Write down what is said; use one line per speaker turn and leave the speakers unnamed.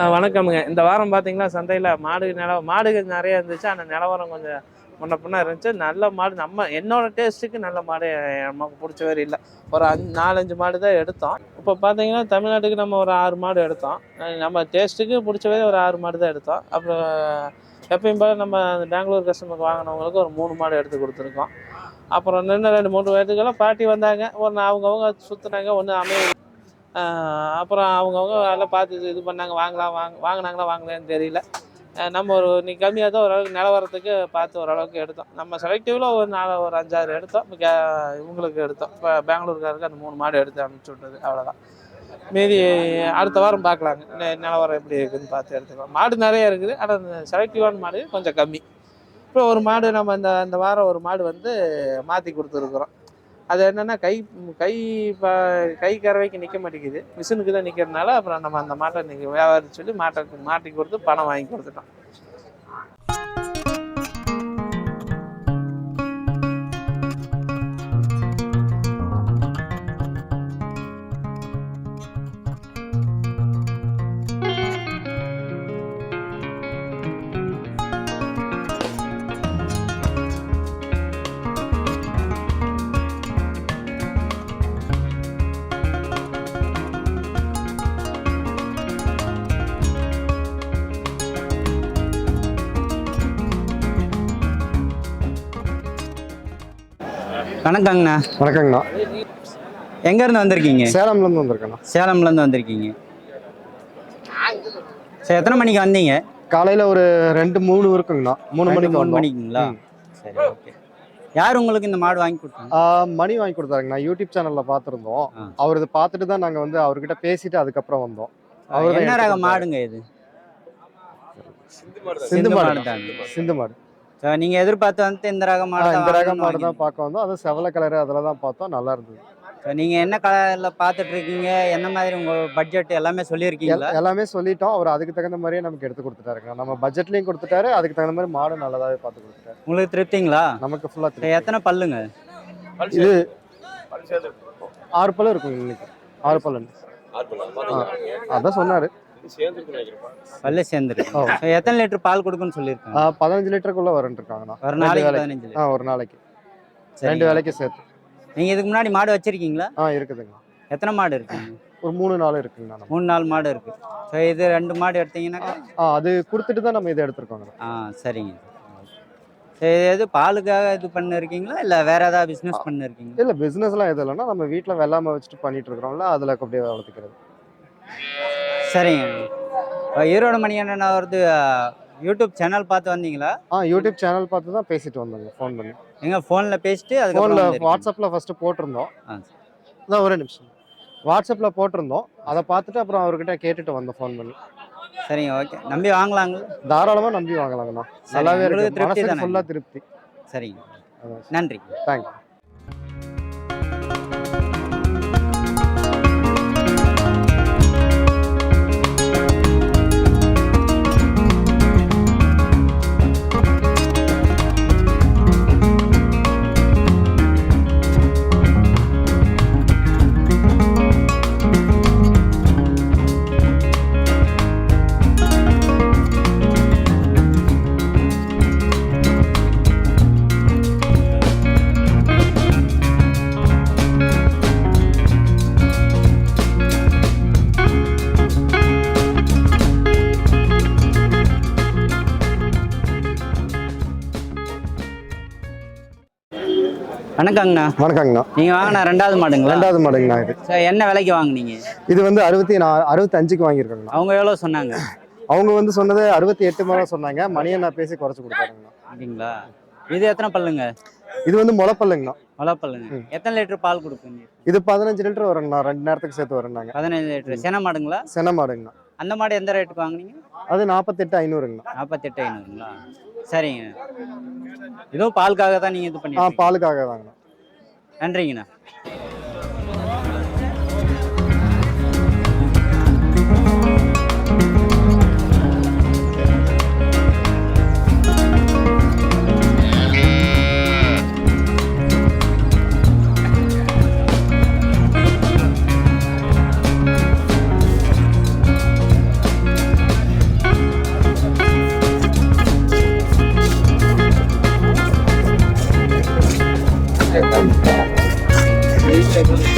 வணக்கமுங்க. இந்த வாரம் பார்த்தீங்கன்னா, சந்தையில மாடுகள் நெறைய இருந்துச்சு. ஆனா நிலவரம் கொஞ்சம் முன்ன பின்ன இருந்துச்சு. நல்ல மாடு என்னோட டேஸ்ட்டுக்கு நல்ல மாடு நமக்கு புடிச்ச மாரி இல்ல. ஒரு 4, 5 மாடு தான் எடுத்தோம். இப்போ பார்த்தீங்கன்னா, தமிழ்நாட்டுக்கு நம்ம ஒரு 6 மாடு எடுத்தோம். நம்ம டேஸ்ட்டுக்கு புடிச்ச மாரி ஒரு 6 மாடு தான் எடுத்தோம். அப்புறம் எப்பயும் போல நம்ம பெங்களூர் கஸ்டமருக்கு வாங்குனவங்களுக்கு ஒரு 3 மாடு எடுத்து குடுத்துருக்கோம். அப்புறம் இன்னும் 2, 3 பேத்துக்கெல்லாம் பாட்டி வந்தாங்க. அவங்கவங்க சுத்துனாங்க. ஒண்ணும் அப்புறம் அவங்கவங்க எல்லாம் பார்த்து இது பண்ணாங்க. வாங்கினாங்களா வாங்கலையான்னு தெரியல. நம்ம இன்னைக்கு கம்மியாக தான் ஓரளவுக்கு நிலவரத்துக்கு பார்த்து ஓரளவுக்கு எடுத்தோம். நம்ம செலக்டிவ்ல ஒரு 5, 6 எடுத்தோம். இவங்களுக்கு எடுத்தோம். இப்போ பெங்களூருக்காருக்கு அந்த 3 மாடு எடுத்து அனுப்பிச்சி விட்டது. அவ்வளோதான். மீதி அடுத்த வாரம் பார்க்கலாங்க. நிலவரம் எப்படி இருக்குதுன்னு பார்த்து எடுத்துக்கலாம். மாடு நிறைய இருக்குது. ஆனால் செலக்டிவான மாடு கொஞ்சம் கம்மி. இப்போ ஒரு மாடு நம்ம இந்த வாரம் ஒரு மாடு மாற்றி கொடுத்துருக்குறோம். அது என்னன்னா கை கை கறவைக்கு நிற்க மாட்டேங்குது. மிஷினுக்கு தான் நிற்கிறதுனால அப்புறம் நம்ம அந்த மாட்டை இன்னைக்கு வியாபாரின்னு சொல்லி மாட்டி கொடுத்து பணம் வாங்கி கொடுத்துட்டோம்.
வணக்கங்கண்ணா.
வணக்கங்கண்ணா.
எங்கேருந்து வந்திருக்கீங்க?
சேலம்லேருந்து வந்திருக்கேண்ணா.
சேலம்லேருந்து வந்திருக்கீங்க. சரி, எத்தனை மணிக்கு வந்தீங்க?
காலையில் ஒரு 2-3 இருக்குங்கண்ணா. 3
மணிக்குங்களா? சரி, ஓகே. யார் உங்களுக்கு இந்த மாடு வாங்கி கொடுத்தாங்க?
மணி வாங்கி கொடுத்தாருங்கண்ணா. யூடியூப் சேனலில் பார்த்துருந்தோம். அவர் இதை பார்த்துட்டு தான் நாங்கள் அவர்கிட்ட பேசிட்டு அதுக்கப்புறம் வந்தோம். அவர்
என்ன ரக மாடுங்க இது?
சிந்து மாடு. சிந்து மாடு.
நீங்க எதிர்பார்த்து இந்த ரக மாடு?
இந்த ரக மாடு தான் பார்க்க வந்தோம். அது செவலை கலரு அதில் தான் பார்த்தோம். நல்லா இருந்தது.
நீங்க என்ன கலர்ல பார்த்துட்டு இருக்கீங்க? என்ன மாதிரி உங்க பட்ஜெட் எல்லாமே சொல்லியிருக்கீங்களா?
எல்லாமே சொல்லிட்டோம். அவர் அதுக்கு தகுந்த மாதிரியே நமக்கு எடுத்து கொடுத்துட்டாருங்க. நம்ம பட்ஜெட்லையும் கொடுத்துட்டாரு. அதுக்கு தகுந்த மாதிரி மாடு நல்லதாகவே பார்த்து கொடுத்துட்டாரு.
உங்களுக்கு திருப்திங்களா?
நமக்கு ஃபுல்லாக.
எத்தனை பல்லுங்க
இது? 6 பல்லு இருக்குங்க. இன்னைக்கு 6 பல்லு. அதான் சொன்னாரு.
பல்லு சேர்ந்துருக்கு. எத்தனை லிட்டர் பால் கொடுக்குன்னு சொல்லியிருக்காங்க?
15 லிட்டருக்குள்ள வரும்னு இருக்காங்கண்ணா.
ஒரு நாளைக்கு 15 லிட்டர்.
ஒரு நாளைக்கு 2 வேளைக்கு சேர்த்து.
நீங்க இதுக்கு முன்னாடி மாடு வச்சிருக்கீங்களா?
இருக்குதுங்க.
எத்தனை மாடு இருக்குங்க?
ஒரு 3-4 இருக்குங்கண்ணா.
3-4 மாடு இருக்கு. ஸோ இது 2 மாடு எடுத்தீங்கன்னா
அது கொடுத்துட்டு தான் நம்ம இதை எடுத்துருக்கோங்க.
சரிங்க. சரி, எது பாலுக்காக இது பண்ணிருக்கீங்களா இல்லை வேற ஏதாவது பிஸ்னஸ் பண்ணிருக்கீங்களா?
இல்லை, பிஸ்னஸ்லாம் எதுவும் இல்லைன்னா நம்ம வீட்டில் வெள்ளாமை வச்சுட்டு பண்ணிட்டு இருக்கிறோம்ல, அதில் அப்படியே வளர்த்துக்கிறது.
சரிங்க. ஈரோடு மணிகண்டன் அவரது யூடியூப் சேனல் பார்த்து வந்தீங்களா?
யூடியூப் சேனல் பார்த்து தான் பேசிட்டு வந்தோங்க. ஃபோன் பண்ணி.
ஃபோனில் பேசிட்டு
ஃபோனில் வாட்ஸ்அப்பில் ஃபஸ்ட்டு போட்டிருந்தோம். அதான் ஒரே நிமிஷம். வாட்ஸ்அப்பில் போட்டிருந்தோம். அதை பார்த்துட்டு அப்புறம் அவர்கிட்ட கேட்டுட்டு வந்தோம் ஃபோன் பண்ணி.
சரிங்க, ஓகே. நம்பி வாங்கலாங்க?
தாராளமாக நம்பி வாங்கலாங்கண்ணா. நல்லாவே இருக்கு. மனசுக்கு ஃபுல்லாக திருப்தி.
சரிங்க, நன்றி.
தேங்க்யூ.
வணக்கங்கண்ணா.
வணக்கங்கண்ணா.
நீங்க வாங்கின 2வது மாடுங்களா?
2வது மாடுங்கண்ணா. இது
என்ன விலைக்கு வாங்குனீங்க?
இது 65க்கு வாங்கியிருக்காங்கண்ணா.
அவங்க எவ்வளோ சொன்னாங்க?
அவங்க சொன்னது 68 மேலே சொன்னாங்க. மணியை நான் பேசி குறைச்சி கொடுத்தாருங்கண்ணா.
அப்படிங்களா? இது எத்தனை பல்லுங்க?
இது முளைப்பல்லுங்கண்ணா.
முளைப்பல்லுங்க. எத்தனை லிட்டர் பால் கொடுப்பீங்க?
இது 15 லிட்டர் வருங்கண்ணா. 2 நேரத்துக்கு சேர்த்து வருங்கண்ணா.
15 லிட்டர். சென மாடுங்களா? சென மாடுங்கண்ணா. அந்த மாடு எந்த ரேட்டுக்கு வாங்குனீங்க? அது
48,500ங்கண்ணா.
48,500ங்களா? சரிங்க. இதுவும் பாலுக்காக தான் நீங்க இது பண்ணி?
பாலுக்காக தாங்கண்ணா.
நன்றிங்கண்ணா.
வாய்ப்பு இருக்கு.